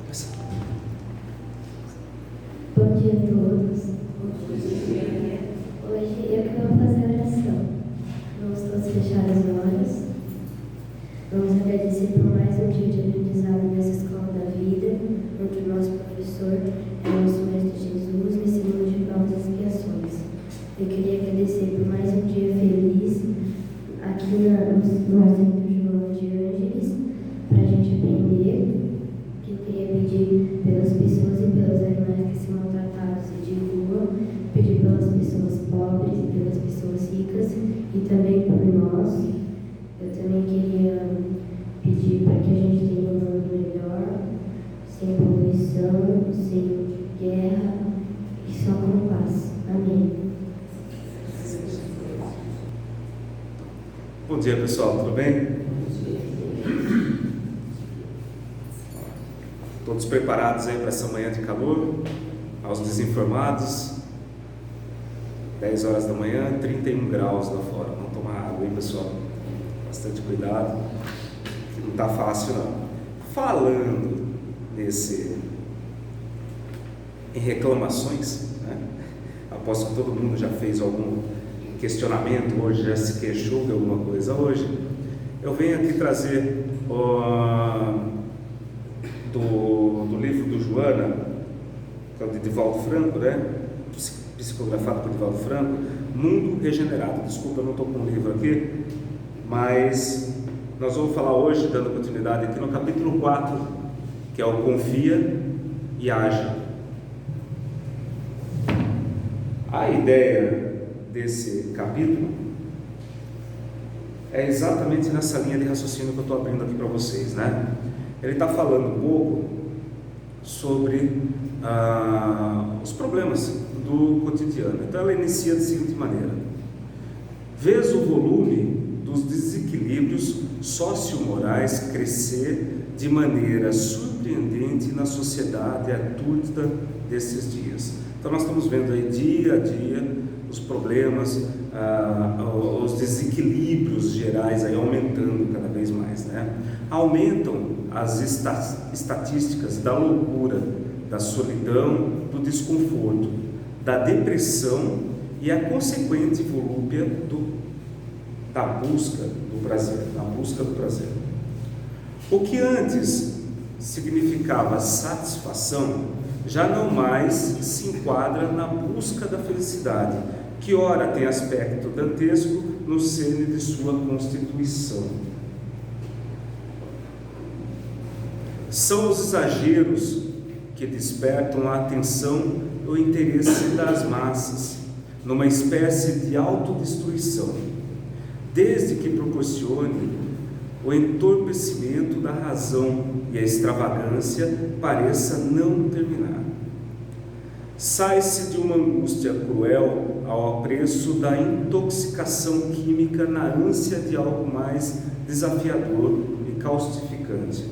Bom dia a todos. Hoje eu quero fazer a oração. Vamos todos fechar as olhos. Vamos agradecer por mais um dia de aprendizado nessa escola da vida, onde o nosso professor é o nosso Mestre Jesus, me ensinou de provas e expiações. Eu queria agradecer por mais um dia feliz aqui no Centro João de Ângeles, para a gente aprender. Eu queria pedir pelas pessoas e pelos animais que são maltratados e de rua, pedir pelas pessoas pobres e pelas pessoas ricas e também por nós. Eu também queria pedir para que a gente tenha um mundo melhor, sem poluição, sem guerra e só com paz. Amém. Bom dia, pessoal, tudo bem? Todos preparados aí para essa manhã de calor? Aos desinformados, 10 horas da manhã, 31 graus lá fora. Vamos tomar água aí, pessoal. Bastante cuidado, que não está fácil não. Falando em reclamações, né? Aposto que todo mundo já fez algum questionamento hoje, já se queixou de alguma coisa hoje. Eu venho aqui trazer do livro do Joana, que é o de Divaldo Franco, né? Psicografado por Divaldo Franco, Mundo Regenerado. Desculpa, eu não estou com o livro aqui, mas nós vamos falar hoje, dando continuidade aqui no capítulo 4, que é o Confia e Age. A ideia desse capítulo é exatamente nessa linha de raciocínio que eu estou abrindo aqui para vocês, né? Ele está falando um pouco sobre os problemas do cotidiano. Então ela inicia da seguinte maneira: vês o volume dos desequilíbrios sociomorais crescer de maneira surpreendente na sociedade adulta desses dias. Então nós estamos vendo aí dia a dia os problemas, os desequilíbrios gerais aí aumentando cada vez mais, né? Aumentam as estatísticas da loucura, da solidão, do desconforto, da depressão e a consequente volúpia da busca do prazer, da busca do prazer. O que antes significava satisfação já não mais se enquadra na busca da felicidade, que ora tem aspecto dantesco no cerne de sua constituição. São os exageros que despertam a atenção e o interesse das massas, numa espécie de autodestruição, desde que proporcione o entorpecimento da razão e a extravagância pareça não terminar. Sai-se de uma angústia cruel ao apreço da intoxicação química na ânsia de algo mais desafiador e caustificante.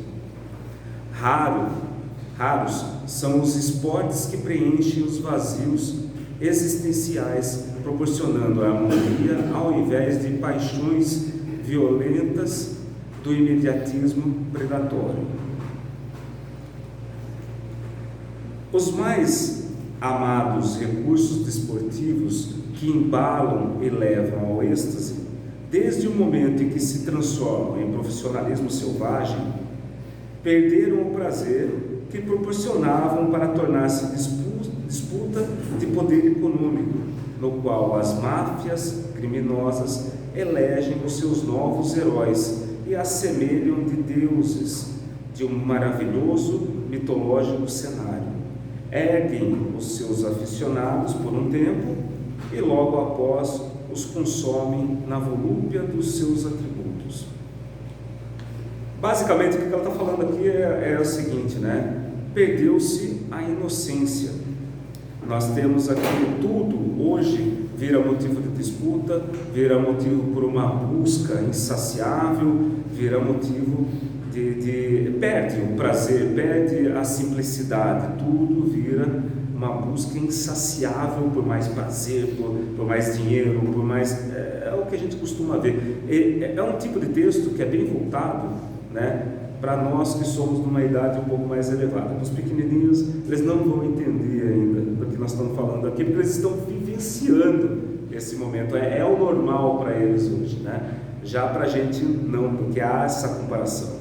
Raros são os esportes que preenchem os vazios existenciais, proporcionando a harmonia ao invés de paixões violentas do imediatismo predatório. Os mais amados recursos desportivos que embalam e levam ao êxtase, desde o momento em que se transformam em profissionalismo selvagem, perderam o prazer que proporcionavam para tornar-se disputa de poder econômico, no qual as máfias criminosas elegem os seus novos heróis e assemelham de deuses de um maravilhoso mitológico cenário. Erguem os seus aficionados por um tempo e logo após os consomem na volúpia dos seus atributos. Basicamente o que ela está falando aqui é o seguinte, né? Perdeu-se a inocência. Nós temos aqui tudo hoje vira motivo de disputa, vira motivo por uma busca insaciável, vira motivo perde o prazer, perde a simplicidade, tudo vira uma busca insaciável por mais prazer, por mais dinheiro, por mais... É o que a gente costuma ver. É um tipo de texto que é bem voltado, né, para nós que somos de uma idade um pouco mais elevada. Os pequenininhos, eles não vão entender ainda do que nós estamos falando aqui, porque eles estão vivenciando esse momento, é o normal para eles hoje, né? Já para a gente não, porque há essa comparação.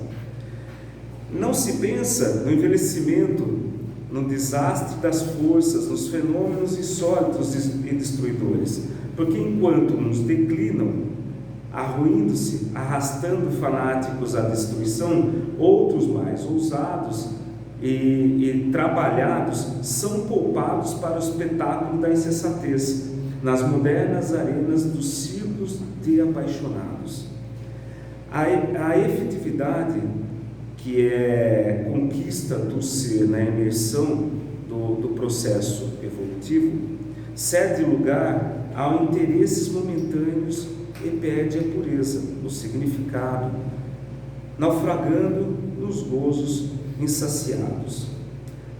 Não se pensa no envelhecimento, no desastre das forças, nos fenômenos insólitos e destruidores, porque enquanto uns declinam, arruindo-se, arrastando fanáticos à destruição, outros mais ousados e trabalhados são poupados para o espetáculo da insensatez, nas modernas arenas dos círculos de apaixonados. A efetividade, que é conquista do ser na imersão do processo evolutivo, cede lugar a interesses momentâneos e perde a pureza, o significado, naufragando nos gozos insaciados.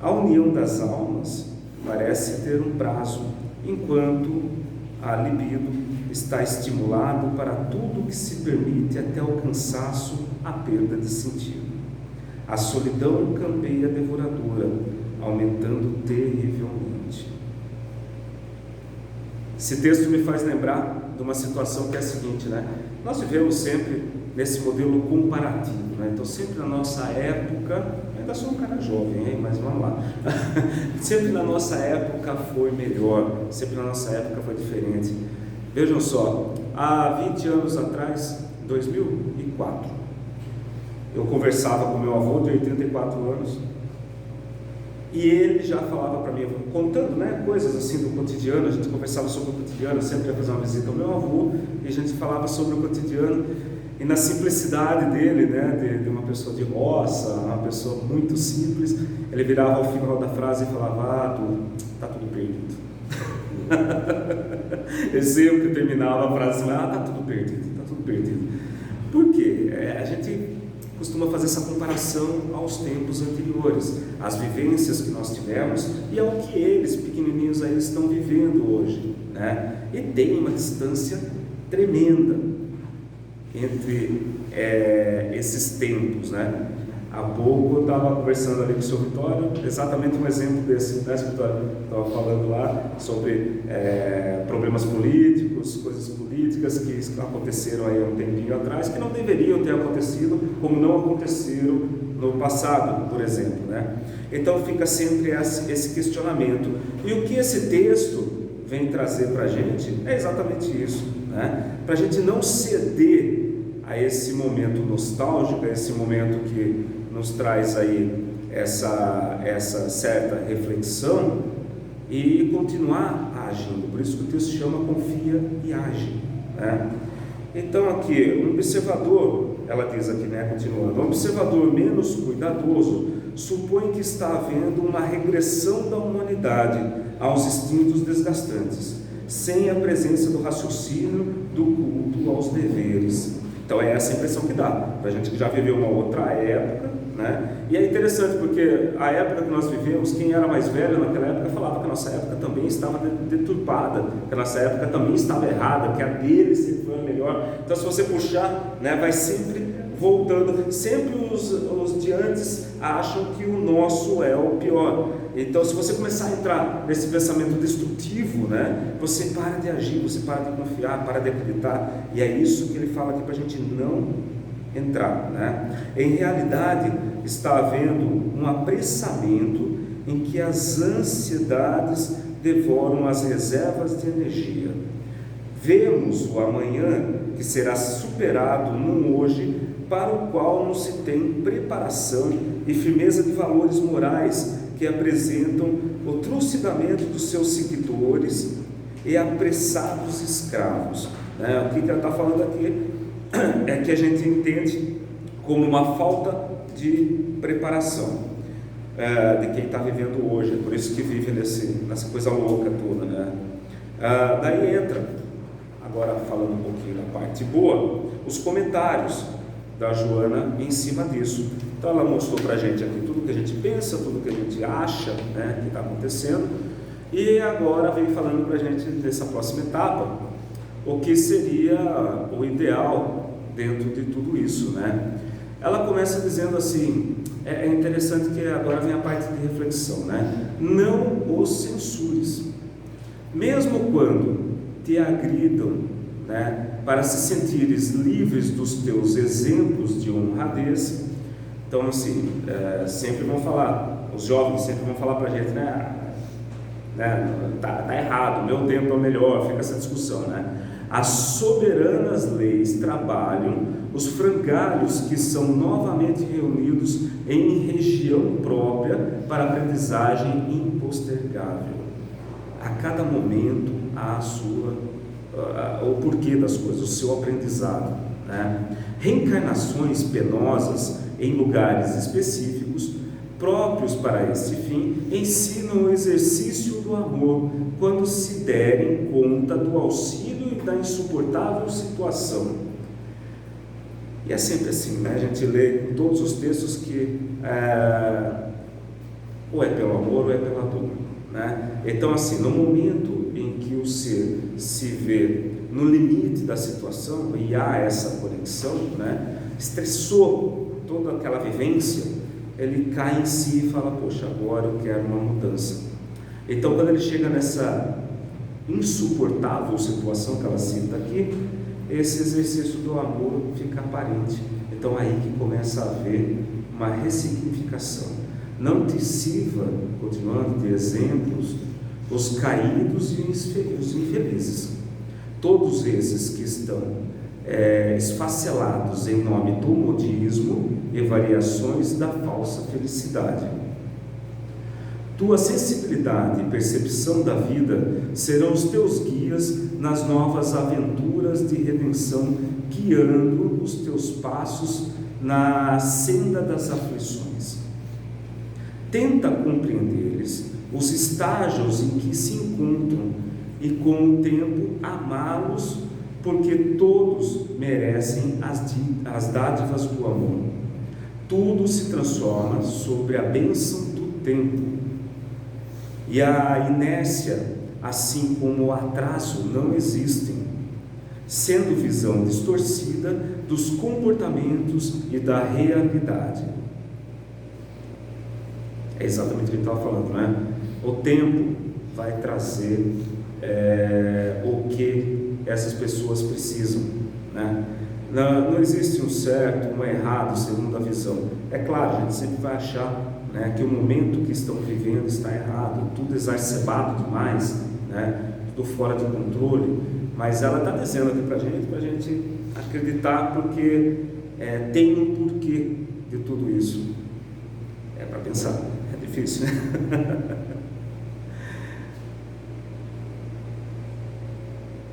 A união das almas parece ter um prazo, enquanto a libido está estimulado para tudo que se permite até o cansaço, a perda de sentido. A solidão campeia devoradora, aumentando terrivelmente. Esse texto me faz lembrar de uma situação que é a seguinte, né? Nós vivemos sempre nesse modelo comparativo, né? Então sempre na nossa época, ainda sou um cara jovem, hein? Mas vamos lá, sempre na nossa época foi melhor, sempre na nossa época foi diferente. Vejam só, há 20 anos atrás, 2004, eu conversava com meu avô de 84 anos, e ele já falava para mim, contando, né, coisas assim do cotidiano. A gente conversava sobre o cotidiano, sempre ia fazer uma visita ao meu avô, e a gente falava sobre o cotidiano, e na simplicidade dele, né, de uma pessoa de roça, uma pessoa muito simples, ele virava ao final da frase e falava, tá tudo perdido. Ele sempre terminava a frase assim, tá tudo perdido. Por quê? A gente costuma fazer essa comparação aos tempos anteriores, às vivências que nós tivemos e ao que eles, pequenininhos, aí estão vivendo hoje, né? E tem uma distância tremenda entre esses tempos, né? Há pouco eu estava conversando ali com o Sr. Vitório, exatamente um exemplo desse, né, Sr. Vitório? Estava falando lá sobre problemas políticos, coisas políticas que aconteceram aí há um tempinho atrás, que não deveriam ter acontecido, como não aconteceram no passado, por exemplo, né? Então fica sempre esse questionamento. E o que esse texto vem trazer para a gente é exatamente isso, né? Para a gente não ceder a esse momento nostálgico, a esse momento que nos traz aí essa certa reflexão e continuar agindo. Por isso que o texto chama confia e age, né? Então aqui, um observador, ela diz aqui, né, continuando, um observador menos cuidadoso supõe que está havendo uma regressão da humanidade aos instintos desgastantes, sem a presença do raciocínio, do culto aos deveres. Então é essa impressão que dá, para a gente que já viveu uma outra época, né? E é interessante porque a época que nós vivemos, quem era mais velho naquela época falava que a nossa época também estava deturpada, que a nossa época também estava errada, que a deles sempre foi a melhor. Então se você puxar, né, vai sempre voltando, sempre os de antes acham que o nosso é o pior. Então se você começar a entrar nesse pensamento destrutivo, né, você para de agir, você para de confiar, para de acreditar, e é isso que ele fala aqui para a gente não entrar, né? Em realidade está havendo um apressamento em que as ansiedades devoram as reservas de energia. Vemos o amanhã que será superado num hoje para o qual não se tem preparação e firmeza de valores morais que apresentam o trucidamento dos seus seguidores e apressados escravos, né? O que ela está falando aqui é que a gente entende como uma falta de preparação de quem está vivendo hoje, é por isso que vive nessa coisa louca toda, né? Daí entra, agora falando um pouquinho da parte boa, os comentários da Joana em cima disso. Então ela mostrou para a gente aqui tudo que a gente pensa, tudo que a gente acha, né, que está acontecendo, e agora vem falando para a gente nessa próxima etapa o que seria o ideal dentro de tudo isso, né? ela começa dizendo assim, é interessante que agora vem a parte de reflexão, né? Não os censures, mesmo quando te agridam, né, para se sentires livres dos teus exemplos de honradez. Então, assim, sempre vão falar, os jovens sempre vão falar para a gente, tá errado, meu tempo é o melhor, fica essa discussão, né? As soberanas leis trabalham os frangalhos que são novamente reunidos em região própria para aprendizagem impostergável. A cada momento há o porquê das coisas, o seu aprendizado, né? Reencarnações penosas em lugares específicos próprios para este fim ensinam o exercício do amor quando se derem conta do auxílio e da insuportável situação. E é sempre assim, né? A gente lê em todos os textos que ou é pelo amor ou é pela dor, né? Então, assim, no momento em que o ser se vê no limite da situação e há essa conexão, né? Estressou toda aquela vivência, ele cai em si e fala, poxa, agora eu quero uma mudança. Então, quando ele chega nessa insuportável situação que ela cita aqui, esse exercício do amor fica aparente. Então, aí que começa a haver uma ressignificação. Não te sirva, continuando, de exemplos, os caídos e os infelizes. Todos esses que estão esfacelados em nome do modismo e variações da falsa felicidade. Tua sensibilidade e percepção da vida serão os teus guias nas novas aventuras de redenção, guiando os teus passos na senda das aflições. Tenta compreender-lhes os estágios em que se encontram e, com o tempo, amá-los, porque todos merecem as dádivas do amor. Tudo se transforma sob a bênção do tempo. E a inércia, assim como o atraso, não existem, sendo visão distorcida dos comportamentos e da realidade. É exatamente o que ele estava falando, não é? O tempo vai trazer o que essas pessoas precisam, né? Não existe um certo, um errado segundo a visão. É claro, a gente sempre vai achar, né, que o momento que estão vivendo está errado, tudo exacerbado demais, né, tudo fora de controle, mas ela está dizendo aqui para a gente acreditar, porque tem um porquê de tudo isso. É para pensar, é difícil, né?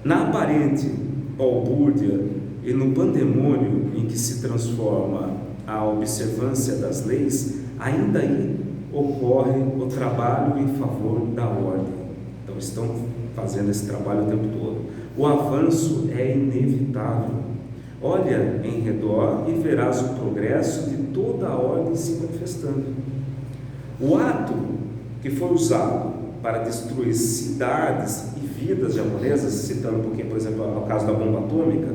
Na aparente balbúrdia e no pandemônio em que se transforma a observância das leis, ainda aí ocorre o trabalho em favor da ordem. Então estão fazendo esse trabalho o tempo todo. O avanço é inevitável. Olha em redor e verás o progresso de toda a ordem se manifestando. O ato que foi usado para destruir cidades e vidas japonesas, citando um pouquinho, por exemplo, o caso da bomba atômica,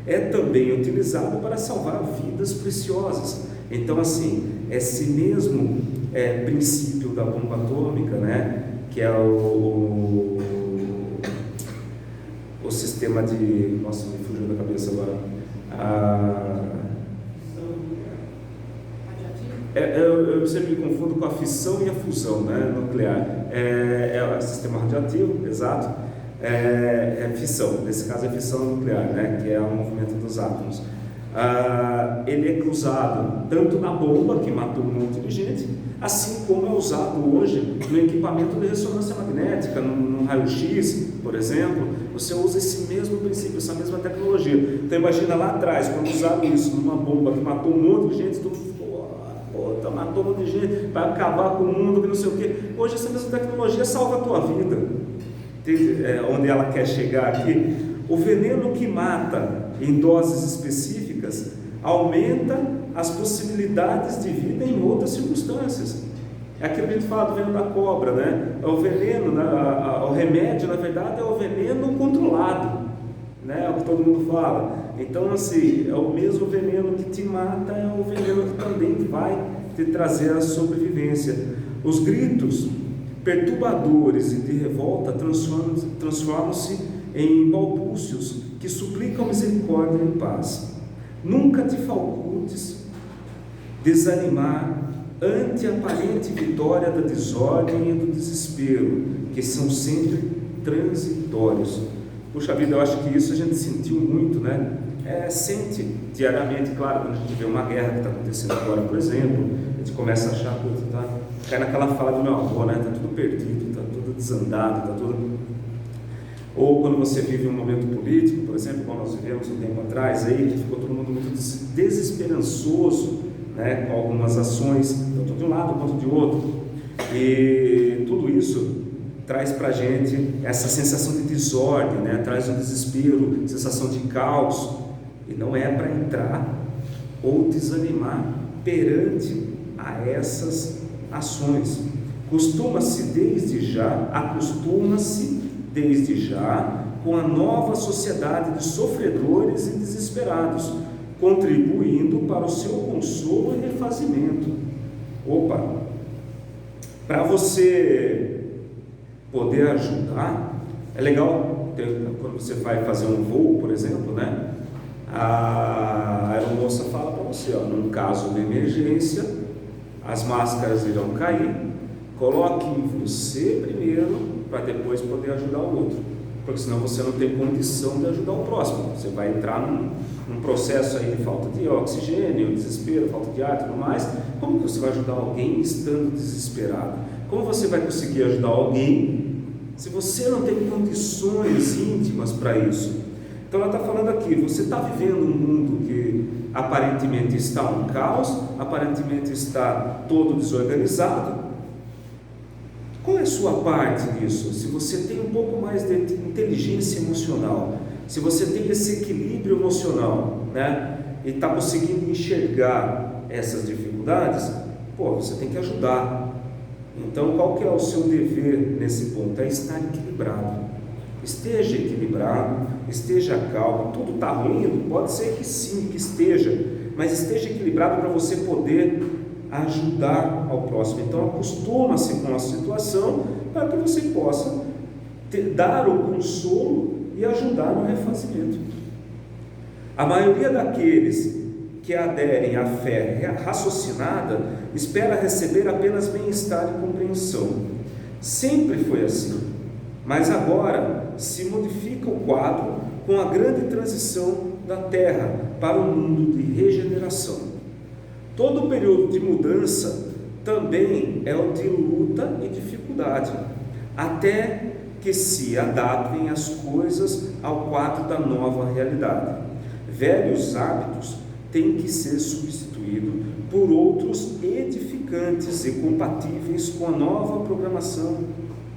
é também utilizado para salvar vidas preciosas. Então, assim, esse mesmo princípio da bomba atômica, né, que é o sistema de... Nossa, me fugiu da cabeça agora. Eu sempre me confundo com a fissão e a fusão, né, nuclear. É o sistema radioativo, exato. Fissão, nesse caso é fissão nuclear, né, que é o movimento dos átomos. Ele é usado tanto na bomba, que matou um monte de gente, assim como é usado hoje no equipamento de ressonância magnética, no raio-x, por exemplo. Você usa esse mesmo princípio, essa mesma tecnologia. Então imagina lá atrás, quando usaram isso numa bomba que matou um monte de gente, todo mundo ficou, matou um monte de gente, vai acabar com o mundo, que não sei o quê. Hoje essa mesma tecnologia salva a tua vida. Onde ela quer chegar aqui, o veneno que mata em doses específicas aumenta as possibilidades de vida em outras circunstâncias. É aquilo que a gente fala do veneno da cobra, né? O veneno, o remédio, na verdade, é o veneno controlado. né? É o que todo mundo fala. Então, assim, é o mesmo veneno que te mata, é o veneno que também vai te trazer a sobrevivência. Os gritos perturbadores e de revolta transformam-se em balbúcios que suplicam misericórdia e paz. Nunca te facultes desanimar ante a aparente vitória da desordem e do desespero, que são sempre transitórios. Puxa vida, eu acho que isso a gente sentiu muito, né? Sente diariamente, claro, quando a gente vê uma guerra que está acontecendo agora, por exemplo, a gente começa a achar, cai naquela fala do meu avô, né? Está tudo perdido, está tudo desandado, está tudo... Ou quando você vive um momento político, por exemplo, como nós vivemos um tempo atrás, aí, que ficou todo mundo muito desesperançoso, né? Com algumas ações, tanto de um lado quanto de outro, e tudo isso traz para a gente essa sensação de desordem, né? Traz um desespero, sensação de caos, e não é para entrar ou desanimar perante a essas ações. Acostuma-se desde já com a nova sociedade de sofredores e desesperados, contribuindo para o seu consolo e refazimento. Para você poder ajudar, é legal quando você vai fazer um voo, por exemplo, né? A aeromoça fala para você, num caso de emergência, as máscaras irão cair, coloque você primeiro para depois poder ajudar o outro, porque senão você não tem condição de ajudar o próximo. Você vai entrar num processo aí de falta de oxigênio, desespero, falta de ar e tudo mais. Como que você vai ajudar alguém estando desesperado? Como você vai conseguir ajudar alguém se você não tem condições íntimas para isso? Então ela está falando aqui, você está vivendo um mundo que aparentemente está um caos, aparentemente está todo desorganizado. Qual é a sua parte nisso? Se você tem um pouco mais de inteligência emocional, se você tem esse equilíbrio emocional, né, e está conseguindo enxergar essas dificuldades, você tem que ajudar. Então, qual que é o seu dever nesse ponto? É estar equilibrado. Esteja equilibrado, esteja calmo. Tudo está ruim? Pode ser que sim, que esteja, mas esteja equilibrado para você poder ajudar ao próximo. Então, acostuma-se com a situação para que você possa dar o consolo e ajudar no refazimento. A maioria daqueles que aderem à fé raciocinada espera receber apenas bem-estar e compreensão. Sempre foi assim, mas agora se modifica o quadro com a grande transição da Terra para um mundo de regeneração. Todo o período de mudança também é o de luta e dificuldade, até que se adaptem as coisas ao quadro da nova realidade. Velhos hábitos têm que ser substituídos por outros edificantes e compatíveis com a nova programação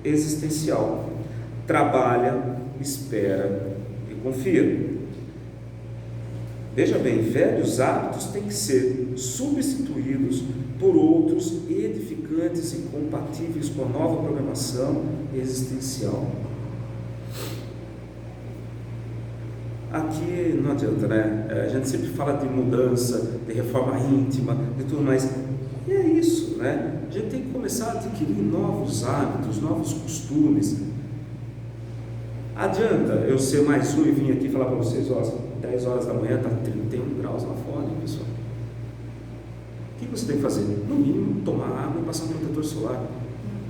existencial. Trabalha, espera e confia. Veja bem, velhos hábitos têm que ser substituídos por outros edificantes e compatíveis com a nova programação existencial. Aqui não adianta, né? A gente sempre fala de mudança, de reforma íntima, de tudo mais. E é isso, né? A gente tem que começar a adquirir novos hábitos, novos costumes. Adianta eu ser mais um e vir aqui falar para vocês, 10 horas da manhã está 31 graus lá fora, hein, pessoal? O que você tem que fazer? No mínimo, tomar água e passar um protetor solar.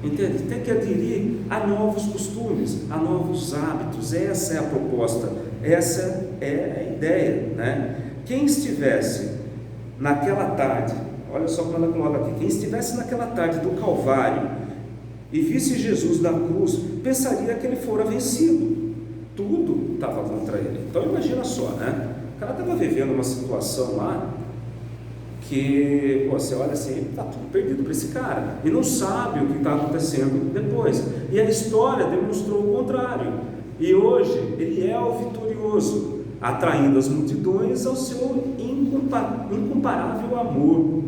Entende? Tem que aderir a novos costumes, a novos hábitos. Essa é a proposta, essa é a ideia, né? Quem estivesse naquela tarde, olha só como ela coloca aqui, quem estivesse naquela tarde do Calvário e visse Jesus na cruz, pensaria que ele fora vencido. Tudo estava contra ele. Então imagina só, né? O cara estava vivendo uma situação lá que você olha assim, está tudo perdido para esse cara e não sabe o que está acontecendo depois. E a história demonstrou o contrário. E hoje ele é o vitorioso, atraindo as multidões ao seu incomparável amor.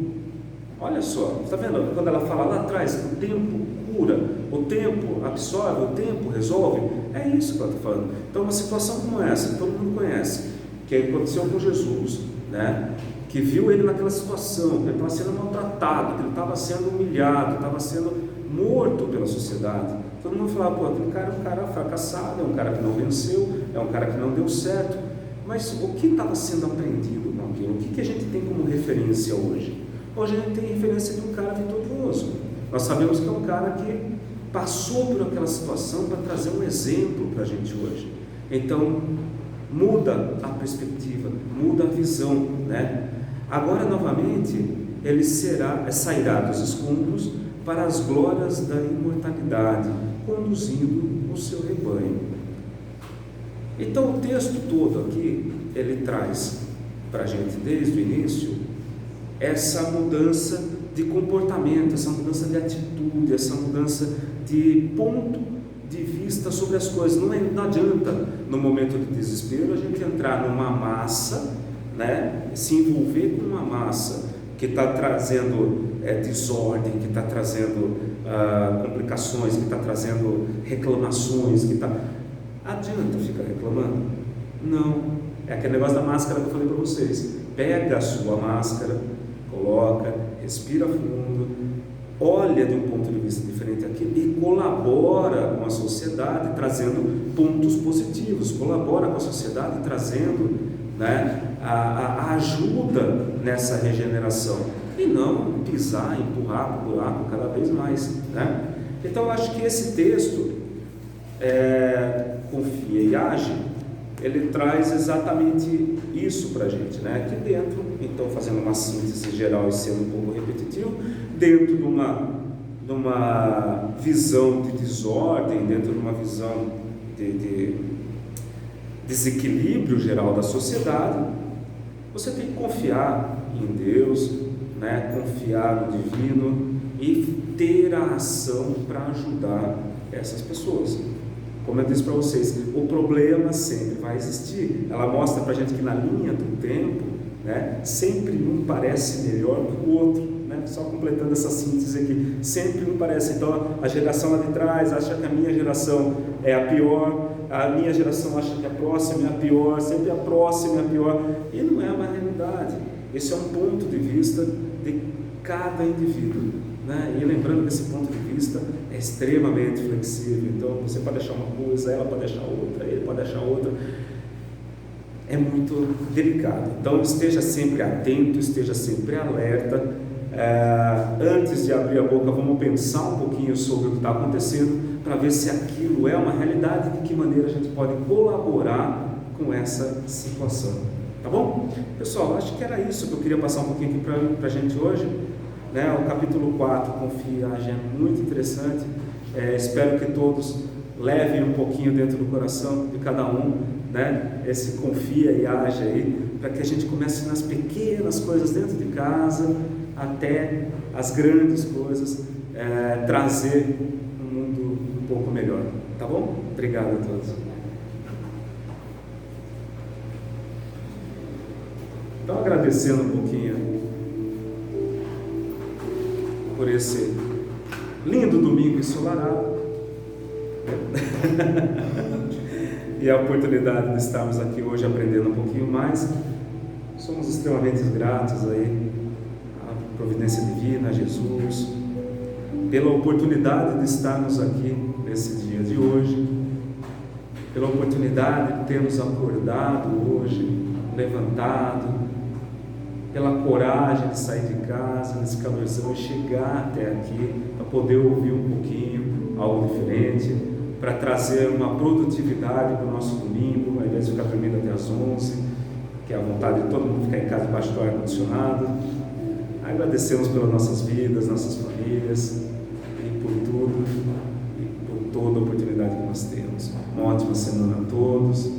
Olha só, está vendo? Quando ela fala lá atrás, o tempo cura, o tempo absorve, o tempo resolve, é isso que ela está falando. Então, uma situação como essa, que todo mundo conhece, que aconteceu com Jesus, né? Que viu ele naquela situação, que ele estava sendo maltratado, que ele estava sendo humilhado, estava sendo morto pela sociedade. Todo mundo falava, pô, aquele cara é um cara fracassado, é um cara que não venceu, é um cara que não deu certo. Mas o que estava sendo aprendido com aquilo? O que a gente tem como referência hoje? Hoje a gente tem referência de um cara vitorioso. Nós sabemos que é um cara que passou por aquela situação para trazer um exemplo para a gente hoje. Então, muda a perspectiva, muda a visão, né? Agora, novamente, ele sairá dos escombros para as glórias da imortalidade, conduzindo o seu rebanho. Então, o texto todo aqui, ele traz para a gente, desde o início, essa mudança de comportamento, essa mudança de atitude, essa mudança de ponto de vista sobre as coisas. Não adianta, no momento de desespero, a gente entrar numa massa, né, se envolver com uma massa que está trazendo desordem, que está trazendo complicações, que está trazendo reclamações, adianta ficar reclamando? Não, é aquele negócio da máscara que eu falei para vocês. Pega a sua máscara, coloca, respira fundo, olha de um ponto de vista diferente aqui e colabora com a sociedade trazendo pontos positivos, colabora com a sociedade trazendo, né, a ajuda nessa regeneração e não pisar, empurrar para o buraco cada vez mais, né? Então eu acho que esse texto, confia e age, ele traz exatamente isso para a gente, né? Aqui dentro, então fazendo uma síntese geral e sendo um pouco repetitivo, dentro de uma visão de desordem, dentro de uma visão de desequilíbrio geral da sociedade, você tem que confiar em Deus, né? Confiar no divino e ter a ação para ajudar essas pessoas. Como eu disse para vocês, o problema sempre vai existir. Ela mostra para a gente que na linha do tempo, né, sempre um parece melhor que o outro, né? Só completando essa síntese aqui, sempre um parece. Então a geração lá de trás acha que a minha geração é a pior, a minha geração acha que a próxima é a pior, sempre a próxima é a pior, e não é uma realidade. Esse é um ponto de vista de cada indivíduo, né? E lembrando que esse ponto de vista é extremamente flexível. Então você pode achar uma coisa, ela pode achar outra, ele pode achar outra. É muito delicado. Então esteja sempre atento, esteja sempre alerta. Antes de abrir a boca, vamos pensar um pouquinho sobre o que está acontecendo para ver se aquilo é uma realidade e de que maneira a gente pode colaborar com essa situação. Tá bom? Pessoal, acho que era isso que eu queria passar um pouquinho aqui para a gente hoje. Né? O capítulo 4, Confia, Age, é muito interessante. Espero que todos levem um pouquinho dentro do coração de cada um, né? Esse confia e age aí, para que a gente comece nas pequenas coisas dentro de casa, até as grandes coisas, trazer um mundo um pouco melhor. Tá bom? Obrigado a todos. Então, agradecendo um pouquinho por esse lindo domingo ensolarado e a oportunidade de estarmos aqui hoje aprendendo um pouquinho mais. Somos extremamente gratos aí à providência divina, a Jesus, pela oportunidade de estarmos aqui nesse dia de hoje, pela oportunidade de termos acordado hoje, levantado, pela coragem de sair de casa nesse calorzão e chegar até aqui para poder ouvir um pouquinho, algo diferente, para trazer uma produtividade para o nosso domingo, ao invés de ficar dormindo até as 11, que é a vontade de todo mundo ficar em casa debaixo do ar-condicionado. Agradecemos pelas nossas vidas, nossas famílias e por tudo e por toda a oportunidade que nós temos. Uma ótima semana a todos.